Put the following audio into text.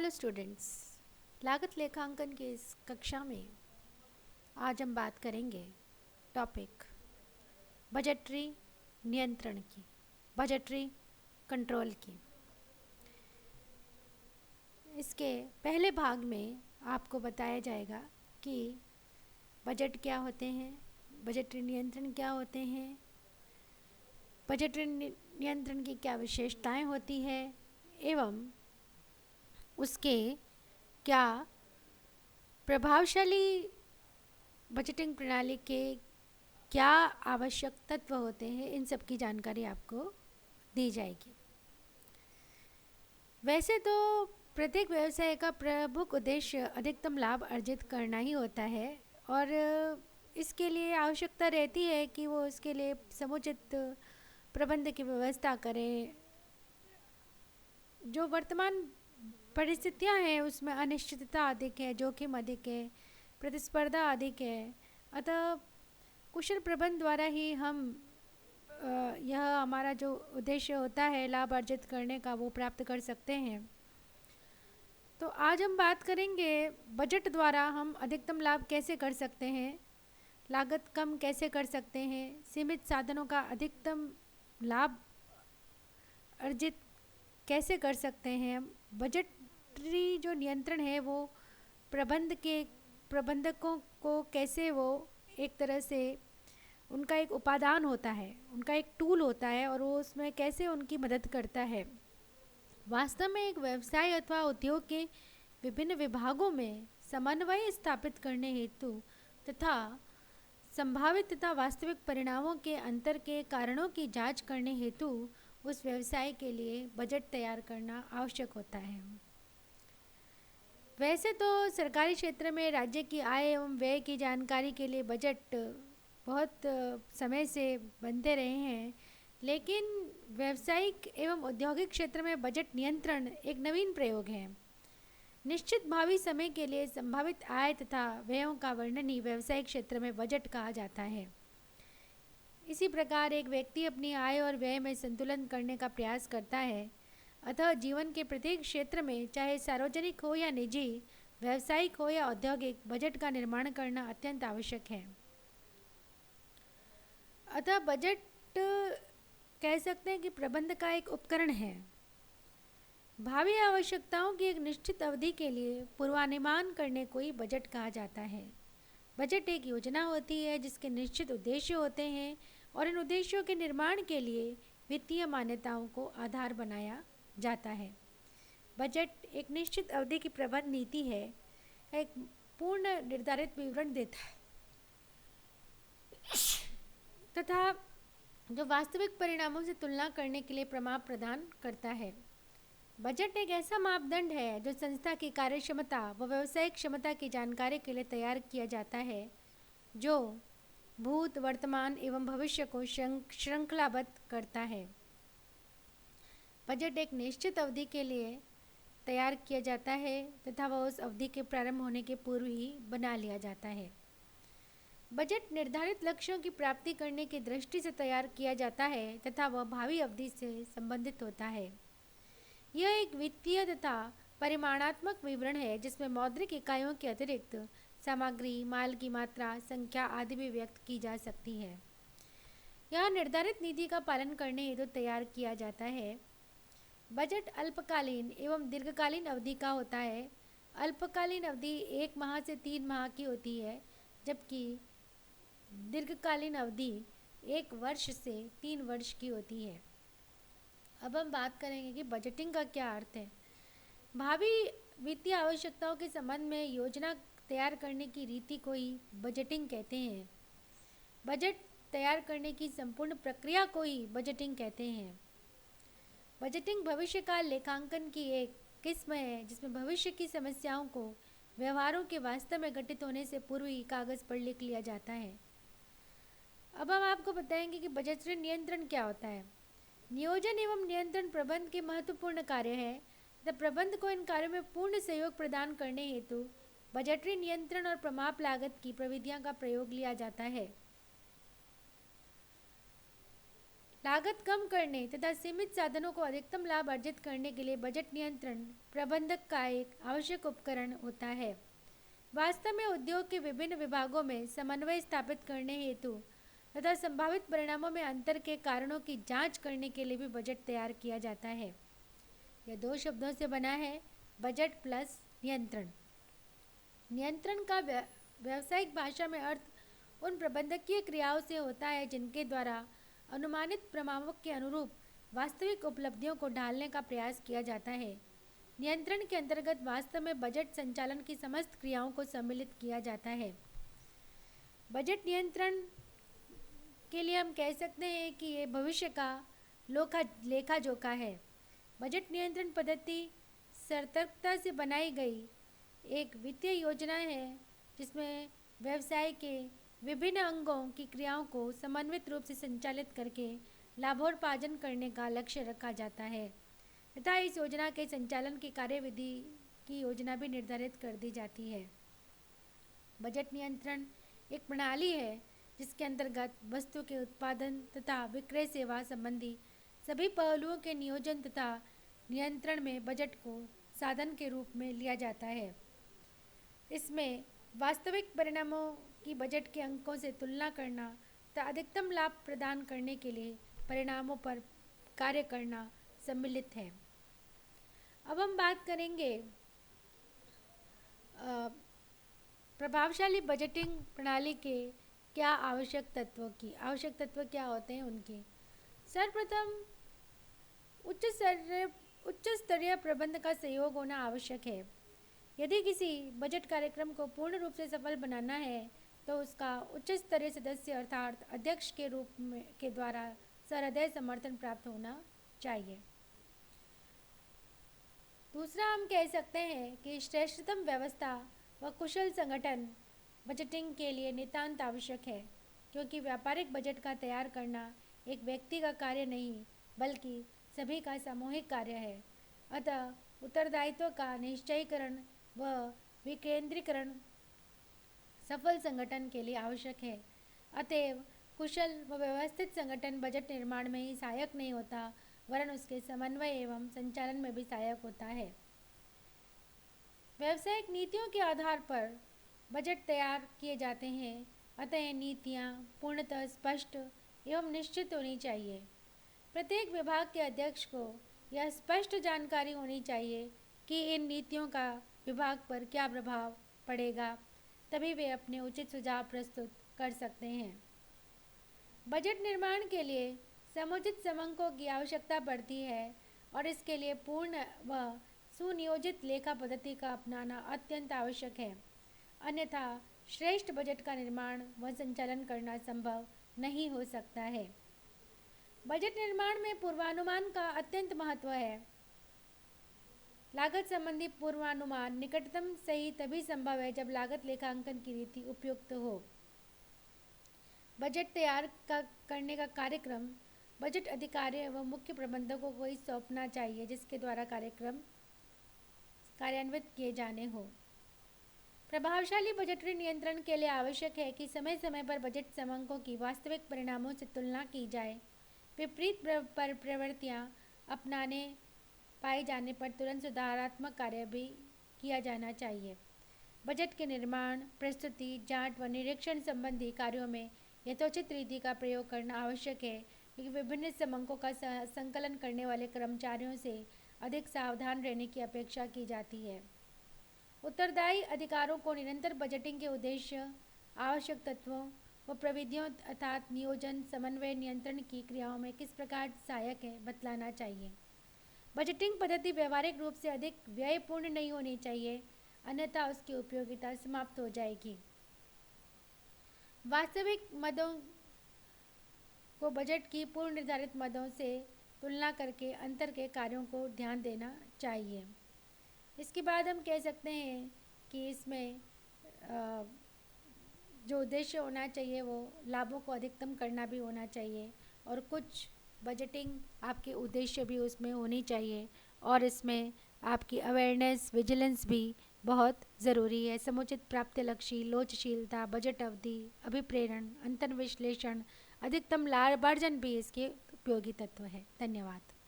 Hello students, लागत लेखांकन की इस कक्षा में आज हम बात करेंगे टॉपिक बजटरी नियंत्रण की, बजटरी कंट्रोल की। इसके पहले भाग में आपको बताया जाएगा कि बजट क्या होते हैं, बजटरी नियंत्रण क्या होते हैं, बजटरी नियंत्रण की क्या विशेषताएं होती है एवं उसके क्या प्रभावशाली बजटिंग प्रणाली के क्या आवश्यक तत्व होते हैं, इन सब की जानकारी आपको दी जाएगी। वैसे तो प्रत्येक व्यवसाय का प्रमुख उद्देश्य अधिकतम लाभ अर्जित करना ही होता है और इसके लिए आवश्यकता रहती है कि वो इसके लिए समुचित प्रबंध की व्यवस्था करें। जो वर्तमान परिस्थितियां हैं उसमें अनिश्चितता अधिक है, जोखिम अधिक है, प्रतिस्पर्धा अधिक है। अतः कुशल प्रबंध द्वारा ही हम यह हमारा जो उद्देश्य होता है लाभ अर्जित करने का वो प्राप्त कर सकते हैं। तो आज हम बात करेंगे बजट द्वारा हम अधिकतम लाभ कैसे कर सकते हैं, लागत कम कैसे कर सकते हैं, सीमित साधनों का अधिकतम लाभ अर्जित कैसे कर सकते हैं। बजटरी जो नियंत्रण है वो प्रबंधकों को कैसे वो एक तरह से उनका एक उपादान होता है, उनका एक टूल होता है और वो उसमें कैसे उनकी मदद करता है। वास्तव में एक व्यवसाय अथवा उद्योग के विभिन्न विभागों में समन्वय स्थापित करने हेतु तथा संभावित तथा वास्तविक परिणामों के अंतर के कारणों की जांच करने हेतु उस व्यवसाय के लिए बजट तैयार करना आवश्यक होता है। वैसे तो सरकारी क्षेत्र में राज्य की आय एवं व्यय की जानकारी के लिए बजट बहुत समय से बनते रहे हैं, लेकिन व्यावसायिक एवं औद्योगिक क्षेत्र में बजट नियंत्रण एक नवीन प्रयोग है। निश्चित भावी समय के लिए संभावित आय तथा व्ययों का वर्णन ही व्यावसायिक क्षेत्र में बजट कहा जाता है। इसी प्रकार एक व्यक्ति अपनी आय और व्यय में संतुलन करने का प्रयास करता है। अतः जीवन के प्रत्येक क्षेत्र में, चाहे सार्वजनिक हो या निजी, व्यावसायिक हो या औद्योगिक, बजट का निर्माण करना अत्यंत आवश्यक है। अतः बजट कह सकते हैं कि प्रबंध का एक उपकरण है। भावी आवश्यकताओं की एक निश्चित अवधि के लिए पूर्वानुमान करने को ही बजट कहा जाता है। बजट एक योजना होती है जिसके निश्चित उद्देश्य होते हैं और इन उद्देश्यों के निर्माण के लिए वित्तीय मान्यताओं को आधार बनाया जाता है। बजट एक निश्चित अवधि की प्रबंध नीति है, एक पूर्ण निर्धारित विवरण देता है तथा जो वास्तविक परिणामों से तुलना करने के लिए प्रमाण प्रदान करता है। बजट एक ऐसा मापदंड है जो संस्था की कार्यक्षमता व व्यावसायिक क्षमता की जानकारी के लिए तैयार किया जाता है, जो भूत, वर्तमान एवं भविष्य को श्रृंखलाबद्ध करता है। बजट एक निश्चित अवधि के लिए तैयार किया जाता है तथा वह उस अवधि के प्रारंभ होने के पूर्व ही बना लिया जाता है। बजट निर्धारित लक्ष्यों की प्राप्ति करने की दृष्टि से तैयार किया जाता है तथा वह भावी अवधि से संबंधित होता है। यह एक वित्तीय तथा परिमाणात्मक विवरण है जिसमें मौद्रिक इकाइयों के अतिरिक्त सामग्री, माल की मात्रा, संख्या आदि भी व्यक्त की जा सकती है। यह निर्धारित नीति का पालन करने हेतु तैयार किया जाता है। बजट अल्पकालीन एवं दीर्घकालीन अवधि का होता है। अल्पकालीन अवधि 1 माह से 3 माह की होती है, जबकि दीर्घकालीन अवधि 1 वर्ष से 3 वर्ष की होती है। अब हम बात करेंगे कि बजटिंग का क्या अर्थ है। भावी वित्तीय आवश्यकताओं के संबंध में योजना तैयार करने की रीति को ही बजटिंग कहते हैं। बजट तैयार करने की संपूर्ण प्रक्रिया को ही बजटिंग कहते हैं। बजटिंग भविष्य काल लेखांकन की एक किस्म है जिसमें भविष्य की समस्याओं को व्यवहारों के वास्तव में घटित होने से पूर्व ही कागज पर लिख लिया जाता है। अब हम आपको बताएंगे कि बजटरी नियंत्रण क्या होता है। नियोजन एवं नियंत्रण प्रबंध के महत्वपूर्ण कार्य है तथा प्रबंध को इन कार्यों में पूर्ण सहयोग प्रदान करने हेतु बजटरी नियंत्रण और प्रमाप लागत की प्रविधियां का प्रयोग लिया जाता है। लागत कम करने तथा सीमित साधनों को अधिकतम लाभ अर्जित करने के लिए बजट नियंत्रण प्रबंधक का एक आवश्यक उपकरण होता है। वास्तव में उद्योग के विभिन्न विभागों में समन्वय स्थापित करने हेतु तथा संभावित परिणामों में अंतर के कारणों की जांच करने के लिए भी बजट तैयार किया जाता है। यह दो शब्दों से बना है, बजट प्लस नियंत्रण। नियंत्रण का व्यावसायिक भाषा में अर्थ उन प्रबंधकीय क्रियाओं से होता है जिनके द्वारा अनुमानित परिणामों के अनुरूप वास्तविक उपलब्धियों को ढालने का प्रयास किया जाता है। नियंत्रण के अंतर्गत वास्तव में बजट संचालन की समस्त क्रियाओं को सम्मिलित किया जाता है। बजट नियंत्रण के लिए हम कह सकते हैं कि ये भविष्य का लेखा जोखा है। बजट नियंत्रण पद्धति सतर्कता से बनाई गई एक वित्तीय योजना है जिसमें व्यवसाय के विभिन्न अंगों की क्रियाओं को समन्वित रूप से संचालित करके लाभोत्पादन करने का लक्ष्य रखा जाता है तथा इस योजना के संचालन की कार्यविधि की योजना भी निर्धारित कर दी जाती है। बजट नियंत्रण एक प्रणाली है जिसके अंतर्गत वस्तु के उत्पादन तथा विक्रय सेवा संबंधी सभी पहलुओं के नियोजन तथा नियंत्रण में बजट को साधन के रूप में लिया जाता है। इसमें वास्तविक परिणामों की बजट के अंकों से तुलना करना तथा अधिकतम लाभ प्रदान करने के लिए परिणामों पर कार्य करना सम्मिलित है। अब हम बात करेंगे प्रभावशाली बजटिंग प्रणाली के क्या आवश्यक तत्वों की। आवश्यक तत्व क्या होते हैं उनके। सर्वप्रथम उच्च स्तरीय प्रबंध का सहयोग होना आवश्यक है। यदि किसी बजट कार्यक्रम को पूर्ण रूप से सफल बनाना है तो उसका उच्च स्तरीय सदस्य अर्थात अध्यक्ष के रूप में के द्वारा सहृदय समर्थन प्राप्त होना चाहिए। दूसरा हम कह सकते हैं कि श्रेष्ठतम व्यवस्था व कुशल संगठन बजटिंग के लिए नितांत आवश्यक है, क्योंकि व्यापारिक बजट का तैयार करना एक व्यक्ति का कार्य नहीं बल्कि सभी का सामूहिक कार्य है। अतः उत्तरदायित्व का निश्चयीकरण व विकेंद्रीकरण सफल संगठन के लिए आवश्यक है। अतएव कुशल व व्यवस्थित संगठन बजट निर्माण में ही सहायक नहीं होता वरन उसके समन्वय एवं संचालन में भी सहायक होता है। व्यावसायिक नीतियों के आधार पर बजट तैयार किए जाते हैं, अतः नीतियाँ पूर्णतः स्पष्ट एवं निश्चित होनी चाहिए। प्रत्येक विभाग के अध्यक्ष को यह स्पष्ट जानकारी होनी चाहिए कि इन नीतियों का विभाग पर क्या प्रभाव पड़ेगा, तभी वे अपने उचित सुझाव प्रस्तुत कर सकते हैं। बजट निर्माण के लिए समुचित समंकों की आवश्यकता पड़ती है और इसके लिए पूर्ण व सुनियोजित लेखा पद्धति का अपनाना अत्यंत आवश्यक है, अन्यथा श्रेष्ठ बजट का निर्माण व संचालन करना संभव नहीं हो सकता है। बजट निर्माण में पूर्वानुमान का अत्यंत महत्व है। लागत संबंधी पूर्वानुमान निकटतम सही तभी संभव है जब लागत लेखांकन की रीति उपयुक्त हो। बजट तैयार करने का कार्यक्रम बजट अधिकारी एवं मुख्य प्रबंधकों को ही सौंपना चाहिए जिसके द्वारा कार्यक्रम कार्यान्वित किए जाने हो। प्रभावशाली बजटरी नियंत्रण के लिए आवश्यक है कि समय समय पर बजट समंकों की वास्तविक परिणामों से तुलना की जाए। विपरीत प्रवृत्तियाँ अपनाने पाए जाने पर तुरंत सुधारात्मक कार्य भी किया जाना चाहिए। बजट के निर्माण, प्रस्तुति, जांच व निरीक्षण संबंधी कार्यों में यथोचित रीति का प्रयोग करना आवश्यक है, क्योंकि विभिन्न समंकों का संकलन करने वाले कर्मचारियों से अधिक सावधान रहने की अपेक्षा की जाती है। उत्तरदायी अधिकारों को निरंतर बजटिंग के उद्देश्य, आवश्यक तत्वों व प्रविधियों अर्थात नियोजन, समन्वय, नियंत्रण की क्रियाओं में किस प्रकार सहायक है बतलाना चाहिए। बजटिंग पद्धति व्यवहारिक रूप से अधिक व्ययपूर्ण नहीं होनी चाहिए, अन्यथा उसकी उपयोगिता समाप्त हो जाएगी। वास्तविक मदों को बजट की पूर्व निर्धारित मदों से तुलना करके अंतर के कार्यों को ध्यान देना चाहिए। इसके बाद हम कह सकते हैं कि इसमें जो उद्देश्य होना चाहिए वो लाभों को अधिकतम करना भी होना चाहिए और कुछ बजटिंग आपके उद्देश्य भी उसमें होनी चाहिए और इसमें आपकी अवेयरनेस, विजिलेंस भी बहुत ज़रूरी है। समुचित प्राप्ति लक्ष्य, लोचशीलता, बजट अवधि, अभिप्रेरण, अंतर्विश्लेषण, अधिकतम लाभार्जन भी इसके उपयोगी तत्व है। धन्यवाद।